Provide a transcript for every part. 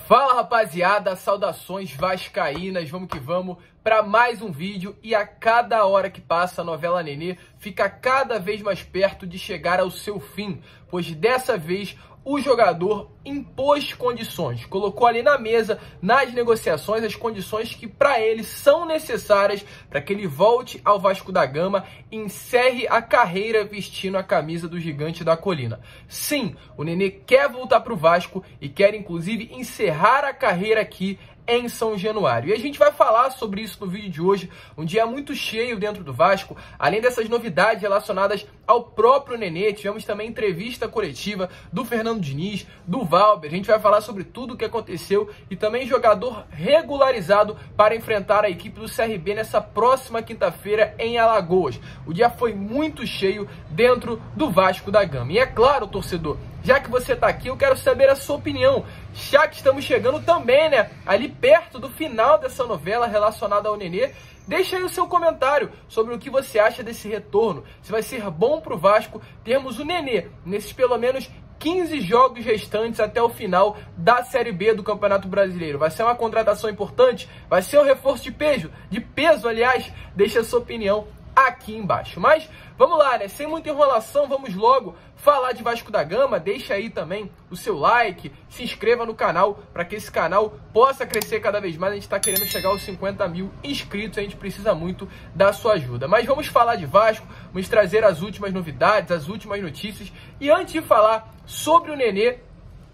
Fala rapaziada, saudações vascaínas, vamos que vamos para mais um vídeo. E a cada hora que passa a novela Nenê fica cada vez mais perto de chegar ao seu fim, pois dessa vez o jogador impôs condições, colocou ali na mesa, nas negociações, as condições que para ele são necessárias para que ele volte ao Vasco da Gama e encerre a carreira vestindo a camisa do Gigante da Colina. Sim, o Nenê quer voltar para o Vasco e quer inclusive encerrar a carreira aqui em São Januário. E a gente vai falar sobre isso no vídeo de hoje, um dia muito cheio dentro do Vasco. Além dessas novidades relacionadas ao próprio Nenê, tivemos também entrevista coletiva do Fernando Diniz, do Valber. A gente vai falar sobre tudo o que aconteceu e também jogador regularizado para enfrentar a equipe do CRB nessa próxima quinta-feira em Alagoas. O dia foi muito cheio dentro do Vasco da Gama. E é claro, torcedor, já que você está aqui, eu quero saber a sua opinião, já que estamos chegando também, né, ali perto do final dessa novela relacionada ao Nenê. Deixa aí o seu comentário sobre o que você acha desse retorno, se vai ser bom para o Vasco termos o Nenê nesses pelo menos 15 jogos restantes até o final da Série B do Campeonato Brasileiro. Vai ser uma contratação importante? Vai ser um reforço de peso, aliás? Deixa a sua opinião aqui embaixo. Mas vamos lá, né? Sem muita enrolação, vamos logo falar de Vasco da Gama. Deixa aí também o seu like, se inscreva no canal para que esse canal possa crescer cada vez mais. A gente está querendo chegar aos 50 mil inscritos, a gente precisa muito da sua ajuda. Mas vamos falar de Vasco, vamos trazer as últimas novidades, as últimas notícias. E antes de falar sobre o Nenê,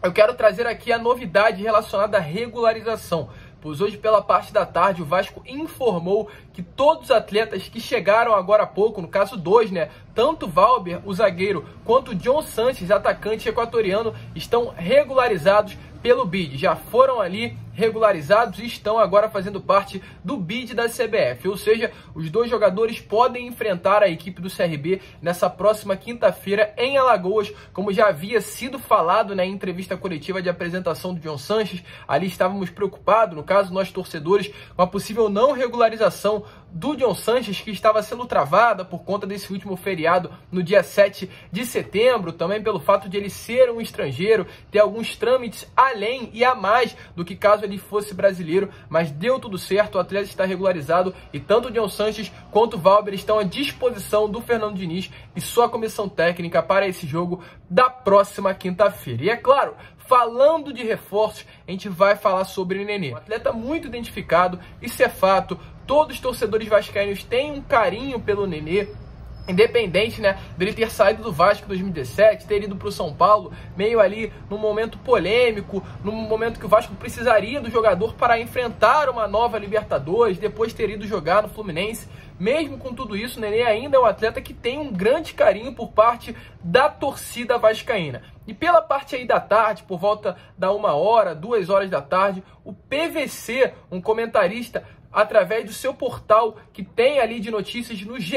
eu quero trazer aqui a novidade relacionada à regularização. Pois hoje, pela parte da tarde, o Vasco informou que todos os atletas que chegaram agora há pouco, no caso dois, né, tanto o Valber, o zagueiro, quanto o John Sanches, atacante equatoriano, estão regularizados pelo BID. Já foram ali regularizados e estão agora fazendo parte do BID da CBF. Ou seja, os dois jogadores podem enfrentar a equipe do CRB nessa próxima quinta-feira em Alagoas, como já havia sido falado, né, em entrevista coletiva de apresentação do John Sanches. Ali estávamos preocupados, no caso nós torcedores, com a possível não regularização do John Sanches, que estava sendo travada por conta desse último feriado no dia 7 de setembro, também pelo fato de ele ser um estrangeiro, ter alguns trâmites além e a mais do que caso ele fosse brasileiro, mas deu tudo certo, o atleta está regularizado e tanto o John Sanches quanto o Valber estão à disposição do Fernando Diniz e sua comissão técnica para esse jogo da próxima quinta-feira. E é claro, falando de reforços, a gente vai falar sobre o Nenê. Um atleta muito identificado, isso é fato, todos os torcedores vascaínos têm um carinho pelo Nenê, independente, né, dele ter saído do Vasco em 2017, ter ido para o São Paulo, meio ali num momento polêmico, num momento que o Vasco precisaria do jogador para enfrentar uma nova Libertadores, depois ter ido jogar no Fluminense. Mesmo com tudo isso, o Nenê ainda é um atleta que tem um grande carinho por parte da torcida vascaína. E pela parte aí da tarde, por volta da 1h, 2h da tarde, o PVC, um comentarista, através do seu portal que tem ali de notícias no GE,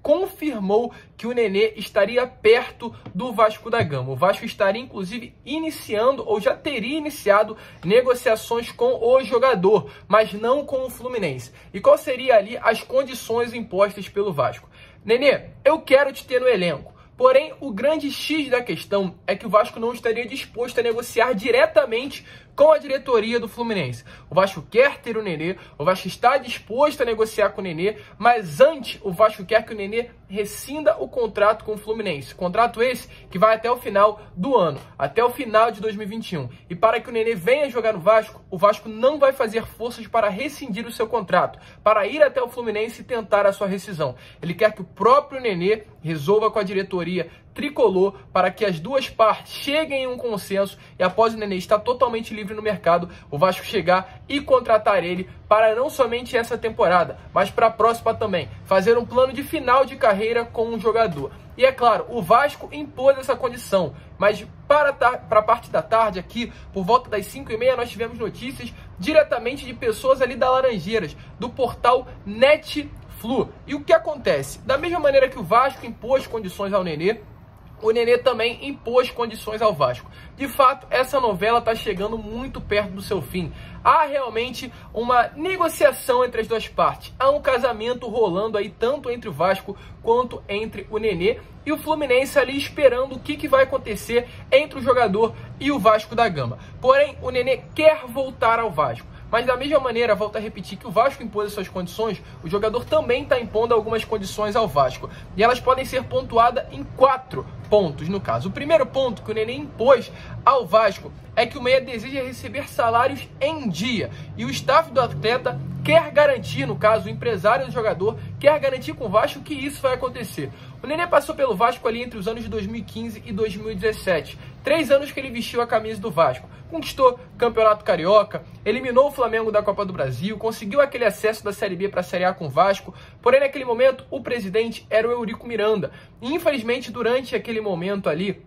confirmou que o Nenê estaria perto do Vasco da Gama. O Vasco estaria, inclusive, iniciando, ou já teria iniciado, negociações com o jogador, mas não com o Fluminense. E qual seria ali as condições impostas pelo Vasco? Nenê, eu quero te ter no elenco. Porém, o grande X da questão é que o Vasco não estaria disposto a negociar diretamente com a diretoria do Fluminense. O Vasco quer ter o Nenê, o Vasco está disposto a negociar com o Nenê, mas antes o Vasco quer que o Nenê rescinda o contrato com o Fluminense. Contrato esse que vai até o final do ano, até o final de 2021. E para que o Nenê venha jogar no Vasco, o Vasco não vai fazer forças para rescindir o seu contrato, para ir até o Fluminense e tentar a sua rescisão. Ele quer que o próprio Nenê resolva com a diretoria tricolor para que as duas partes cheguem em um consenso e após o Nenê estar totalmente livre no mercado, o Vasco chegar e contratar ele para não somente essa temporada, mas para a próxima também, fazer um plano de final de carreira com um jogador. E é claro, o Vasco impôs essa condição, mas para a parte da tarde aqui, por volta das 5h30, nós tivemos notícias diretamente de pessoas ali da Laranjeiras, do portal Netflu. E o que acontece? Da mesma maneira que o Vasco impôs condições ao Nenê, o Nenê também impôs condições ao Vasco. De fato, essa novela está chegando muito perto do seu fim. Há realmente uma negociação entre as duas partes. Há um casamento rolando aí, tanto entre o Vasco quanto entre o Nenê. e o Fluminense ali esperando o que vai acontecer entre o jogador e o Vasco da Gama. Porém, o Nenê quer voltar ao Vasco. Mas da mesma maneira, volto a repetir que o Vasco impôs as suas condições, o jogador também está impondo algumas condições ao Vasco. E elas podem ser pontuadas em 4 pontos, no caso. O primeiro ponto que o Nenê impôs ao Vasco é que o meia deseja receber salários em dia. E o staff do atleta quer garantir, no caso, o empresário do jogador, quer garantir com o Vasco que isso vai acontecer. O Nenê passou pelo Vasco ali entre os anos de 2015 e 2017. 3 anos que ele vestiu a camisa do Vasco. Conquistou o Campeonato Carioca, eliminou o Flamengo da Copa do Brasil, conseguiu aquele acesso da Série B para a Série A com o Vasco. Porém, naquele momento, o presidente era o Eurico Miranda. E, infelizmente, durante aquele momento ali,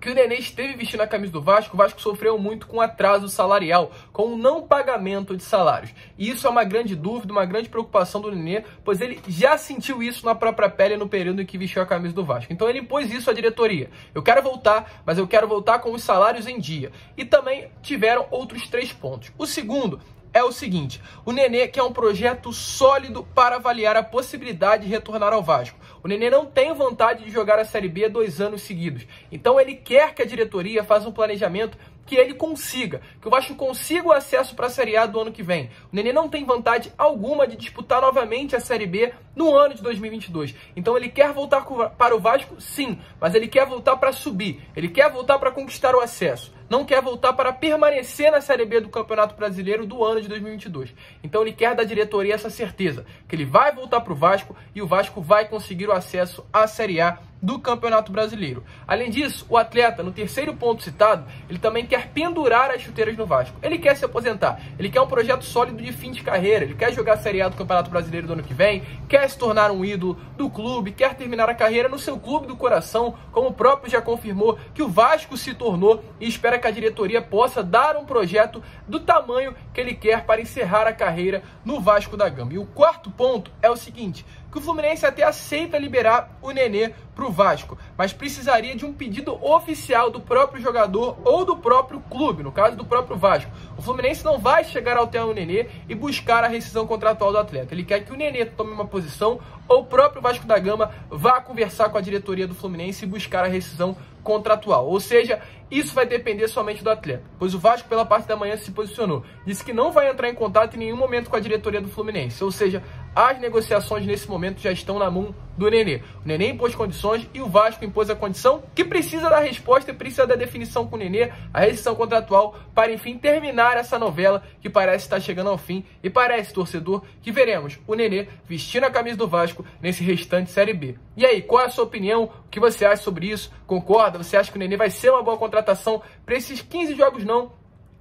que o Nenê esteve vestindo a camisa do Vasco, o Vasco sofreu muito com atraso salarial, com o não pagamento de salários. E isso é uma grande dúvida, uma grande preocupação do Nenê, pois ele já sentiu isso na própria pele no período em que vestiu a camisa do Vasco. Então ele impôs isso à diretoria. Eu quero voltar, mas eu quero voltar com os salários em dia. E também tiveram outros 3 pontos. O segundo é o seguinte: o Nenê quer um projeto sólido para avaliar a possibilidade de retornar ao Vasco. O Nenê não tem vontade de jogar a Série B 2 anos seguidos. Então ele quer que a diretoria faça um planejamento que ele consiga, que o Vasco consiga o acesso para a Série A do ano que vem. O Nenê não tem vontade alguma de disputar novamente a Série B no ano de 2022. Então ele quer voltar para o Vasco, sim, mas ele quer voltar para subir, ele quer voltar para conquistar o acesso. Não quer voltar para permanecer na Série B do Campeonato Brasileiro do ano de 2022. Então ele quer da diretoria essa certeza, que ele vai voltar para o Vasco e o Vasco vai conseguir o acesso à Série A do Campeonato Brasileiro. Além disso, o atleta, no terceiro ponto citado, ele também quer pendurar as chuteiras no Vasco. Ele quer se aposentar, ele quer um projeto sólido de fim de carreira, ele quer jogar a Série A do Campeonato Brasileiro do ano que vem, quer se tornar um ídolo do clube, quer terminar a carreira no seu clube do coração, como o próprio já confirmou que o Vasco se tornou, e espera que a diretoria possa dar um projeto do tamanho que ele quer para encerrar a carreira no Vasco da Gama. E o quarto ponto é o seguinte: que o Fluminense até aceita liberar o Nenê para o Vasco, mas precisaria de um pedido oficial do próprio jogador ou do próprio clube, no caso do próprio Vasco. O Fluminense não vai chegar até o Nenê e buscar a rescisão contratual do atleta. Ele quer que o Nenê tome uma posição ou o próprio Vasco da Gama vá conversar com a diretoria do Fluminense e buscar a rescisão contratual. Ou seja, isso vai depender somente do atleta, pois o Vasco, pela parte da manhã, se posicionou. Disse que não vai entrar em contato em nenhum momento com a diretoria do Fluminense. Ou seja, as negociações nesse momento já estão na mão do Nenê. O Nenê impôs condições e o Vasco impôs a condição que precisa da resposta e precisa da definição com o Nenê, a rescisão contratual, para enfim terminar essa novela que parece estar chegando ao fim. E parece, torcedor, que veremos o Nenê vestindo a camisa do Vasco nesse restante Série B. E aí, qual é a sua opinião? O que você acha sobre isso? Concorda? Você acha que o Nenê vai ser uma boa contratação para esses 15 jogos? Não,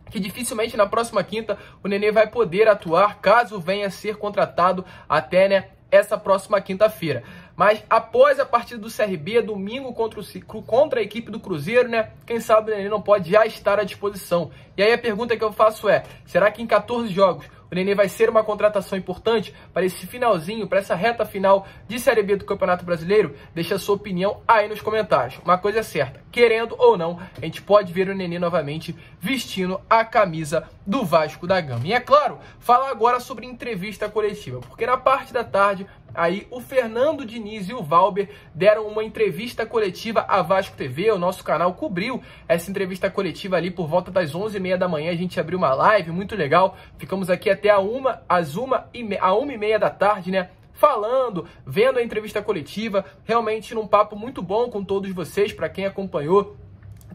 que dificilmente na próxima quinta o Nenê vai poder atuar, caso venha a ser contratado até essa próxima quinta-feira. Mas após a partida do CRB, domingo contra a equipe do Cruzeiro, quem sabe o Nenê não pode já estar à disposição. E aí a pergunta que eu faço é: será que em 14 jogos o Nenê vai ser uma contratação importante para esse finalzinho, para essa reta final de Série B do Campeonato Brasileiro? Deixa a sua opinião aí nos comentários. Uma coisa é certa, querendo ou não, a gente pode ver o Nenê novamente vestindo a camisa do Vasco da Gama. E é claro, falar agora sobre entrevista coletiva, porque na parte da tarde, aí o Fernando Diniz e o Valber deram uma entrevista coletiva à Vasco TV. O nosso canal cobriu essa entrevista coletiva ali por volta das 11h30 da manhã. A gente abriu uma live muito legal. Ficamos aqui até a 1h30 da tarde, falando, vendo a entrevista coletiva. Realmente num papo muito bom com todos vocês. Para quem acompanhou,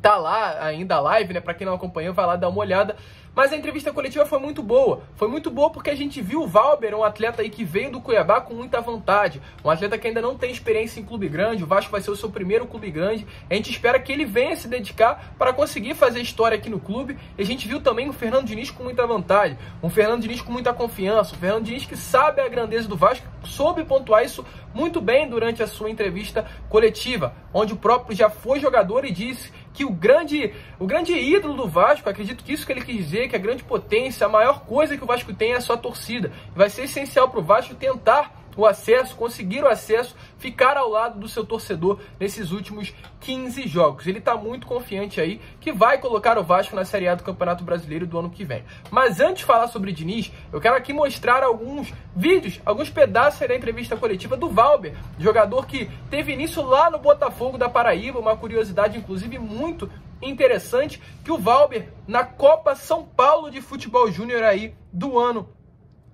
tá lá ainda a live, para quem não acompanhou, vai lá dar uma olhada. Mas a entrevista coletiva foi muito boa. Foi muito boa porque a gente viu o Valber, um atleta aí que veio do Cuiabá com muita vontade. Um atleta que ainda não tem experiência em clube grande. O Vasco vai ser o seu primeiro clube grande. A gente espera que ele venha se dedicar para conseguir fazer história aqui no clube. E a gente viu também o Fernando Diniz com muita vontade. Um Fernando Diniz com muita confiança. Um Fernando Diniz que sabe a grandeza do Vasco. Soube pontuar isso muito bem durante a sua entrevista coletiva, onde o próprio já foi jogador e disse que o grande ídolo do Vasco, acredito que isso que ele quis dizer, que a grande potência, a maior coisa que o Vasco tem é a sua torcida. Vai ser essencial para o Vasco tentar o acesso, conseguir o acesso, ficar ao lado do seu torcedor nesses últimos 15 jogos. Ele está muito confiante aí que vai colocar o Vasco na Série A do Campeonato Brasileiro do ano que vem. Mas antes de falar sobre Diniz, eu quero aqui mostrar alguns vídeos, alguns pedaços da entrevista coletiva do Valber, jogador que teve início lá no Botafogo da Paraíba, uma curiosidade inclusive muito interessante, que o Valber na Copa São Paulo de Futebol Júnior aí do ano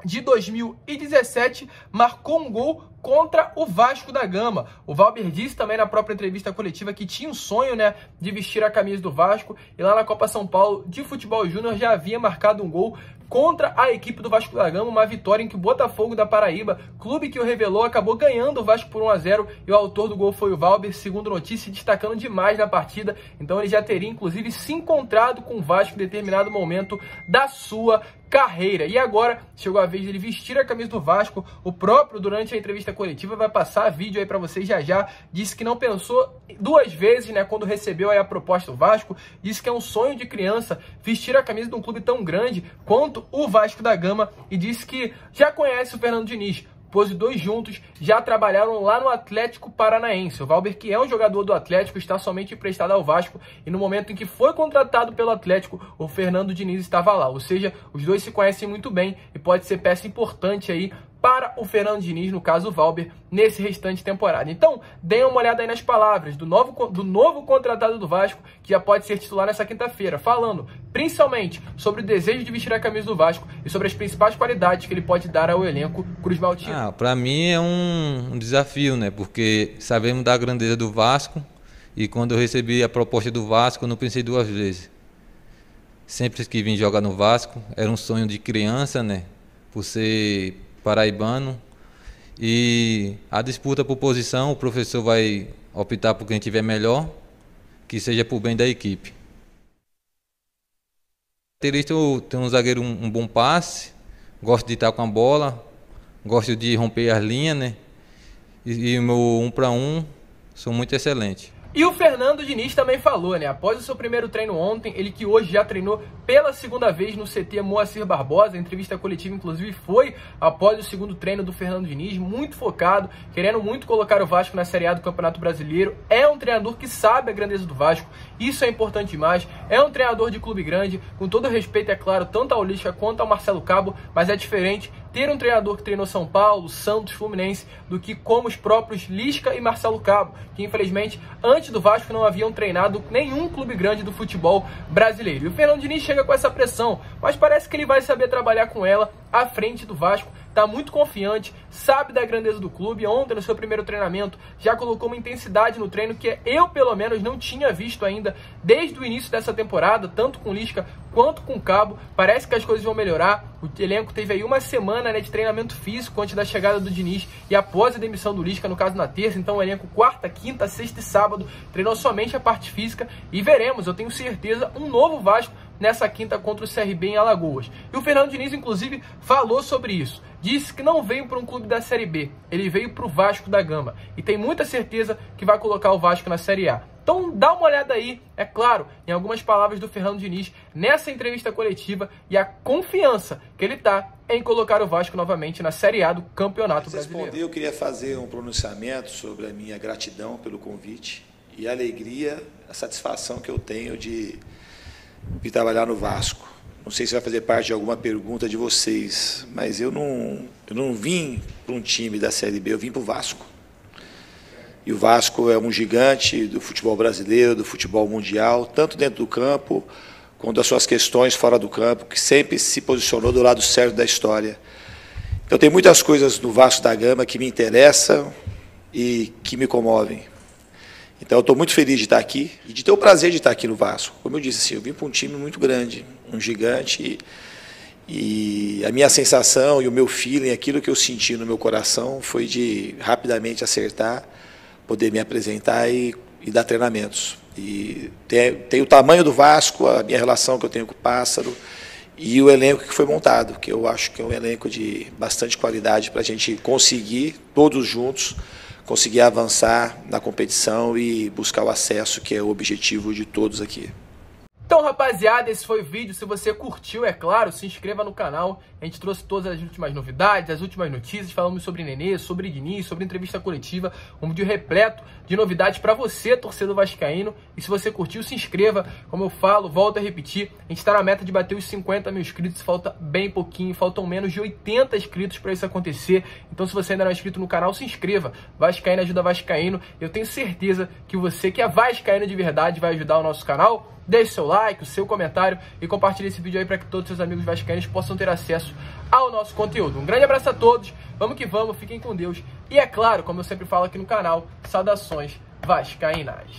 de 2017 marcou um gol contra o Vasco da Gama. O Valber disse também na própria entrevista coletiva que tinha um sonho, né, de vestir a camisa do Vasco, e lá na Copa São Paulo de Futebol Júnior já havia marcado um gol contra a equipe do Vasco da Gama, uma vitória em que o Botafogo da Paraíba, clube que o revelou, acabou ganhando o Vasco por 1-0, e o autor do gol foi o Valber, segundo notícia, destacando demais na partida. Então ele já teria inclusive se encontrado com o Vasco em determinado momento da sua carreira. E agora chegou a vez dele vestir a camisa do Vasco. O próprio, durante a entrevista coletiva, vai passar vídeo aí para vocês já, disse que não pensou duas vezes, né, quando recebeu aí a proposta do Vasco, disse que é um sonho de criança vestir a camisa de um clube tão grande quanto o Vasco da Gama, e disse que já conhece o Fernando Diniz, pois os dois juntos já trabalharam lá no Atlético Paranaense. O Valber, que é um jogador do Atlético, está somente emprestado ao Vasco, e no momento em que foi contratado pelo Atlético, o Fernando Diniz estava lá. Ou seja, os dois se conhecem muito bem e pode ser peça importante aí para o Fernando Diniz, no caso o Valber, nesse restante de temporada. Então, deem uma olhada aí nas palavras do novo contratado do Vasco, que já pode ser titular nessa quinta-feira, falando principalmente sobre o desejo de vestir a camisa do Vasco e sobre as principais qualidades que ele pode dar ao elenco cruz-maltino. Para mim é um desafio, né? Porque sabemos da grandeza do Vasco, e quando eu recebi a proposta do Vasco, eu não pensei duas vezes. Sempre que vim jogar no Vasco, era um sonho de criança, né? Por ser paraibano, e a disputa por posição, o professor vai optar por quem tiver melhor, que seja por bem da equipe. Eu tenho um zagueiro, um bom passe, gosto de estar com a bola, gosto de romper as linhas, né? E o meu 1 para 1 sou muito excelente. E o Fernando Diniz também falou, né? Após o seu primeiro treino ontem, ele que hoje já treinou pela segunda vez no CT Moacir Barbosa, a entrevista coletiva inclusive foi após o segundo treino do Fernando Diniz, muito focado, querendo muito colocar o Vasco na Série A do Campeonato Brasileiro. É um treinador que sabe a grandeza do Vasco, isso é importante demais. É um treinador de clube grande, com todo respeito, é claro, tanto ao Lisca quanto ao Marcelo Cabo, mas é diferente ter um treinador que treinou São Paulo, Santos, Fluminense, do que como os próprios Lisca e Marcelo Cabo, que infelizmente antes do Vasco não haviam treinado nenhum clube grande do futebol brasileiro. E o Fernando Diniz chega com essa pressão, mas parece que ele vai saber trabalhar com ela à frente do Vasco. Está muito confiante, sabe da grandeza do clube. Ontem, no seu primeiro treinamento, já colocou uma intensidade no treino que eu, pelo menos, não tinha visto ainda desde o início dessa temporada, tanto com Lisca quanto com Cabo. Parece que as coisas vão melhorar. O elenco teve aí uma semana, né, de treinamento físico antes da chegada do Diniz e após a demissão do Lisca, no caso na terça. Então o elenco quarta, quinta, sexta e sábado treinou somente a parte física, e veremos, eu tenho certeza, um novo Vasco nessa quinta contra o CRB em Alagoas. E o Fernando Diniz, inclusive, falou sobre isso. Disse que não veio para um clube da Série B, ele veio para o Vasco da Gama, e tem muita certeza que vai colocar o Vasco na Série A. Então dá uma olhada aí, é claro, em algumas palavras do Fernando Diniz nessa entrevista coletiva, e a confiança que ele está em colocar o Vasco novamente na Série A do Campeonato Brasileiro. Eu queria fazer um pronunciamento sobre a minha gratidão pelo convite e a alegria, a satisfação que eu tenho de trabalhar no Vasco. Não sei se vai fazer parte de alguma pergunta de vocês, mas eu não vim para um time da Série B, eu vim para o Vasco. E o Vasco é um gigante do futebol brasileiro, do futebol mundial, tanto dentro do campo, quanto das suas questões fora do campo, que sempre se posicionou do lado certo da história. Então tem muitas coisas no Vasco da Gama que me interessam e que me comovem. Então eu estou muito feliz de estar aqui e de ter o prazer de estar aqui no Vasco. Como eu disse, assim, eu vim para um time muito grande, um gigante, e a minha sensação e o meu feeling, aquilo que eu senti no meu coração, foi de rapidamente acertar, poder me apresentar e dar treinamentos. E tem o tamanho do Vasco, a minha relação que eu tenho com o Pássaro e o elenco que foi montado, que eu acho que é um elenco de bastante qualidade para a gente conseguir, todos juntos, conseguir avançar na competição e buscar o acesso, que é o objetivo de todos aqui. Então, rapaziada, esse foi o vídeo. Se você curtiu, é claro, se inscreva no canal. A gente trouxe todas as últimas novidades, as últimas notícias. Falamos sobre Nenê, sobre Diniz, sobre entrevista coletiva. Um vídeo repleto de novidades para você, torcedor vascaíno. E se você curtiu, se inscreva. Como eu falo, volto a repetir. A gente está na meta de bater os 50 mil inscritos. Falta bem pouquinho, faltam menos de 80 inscritos para isso acontecer. Então, se você ainda não é inscrito no canal, se inscreva. Vascaíno ajuda vascaíno. Eu tenho certeza que você que é vascaíno de verdade vai ajudar o nosso canal. Deixe seu like, o seu comentário e compartilhe esse vídeo aí para que todos os seus amigos vascaínos possam ter acesso ao nosso conteúdo. Um grande abraço a todos, vamos que vamos, fiquem com Deus. E é claro, como eu sempre falo aqui no canal, saudações vascaínas.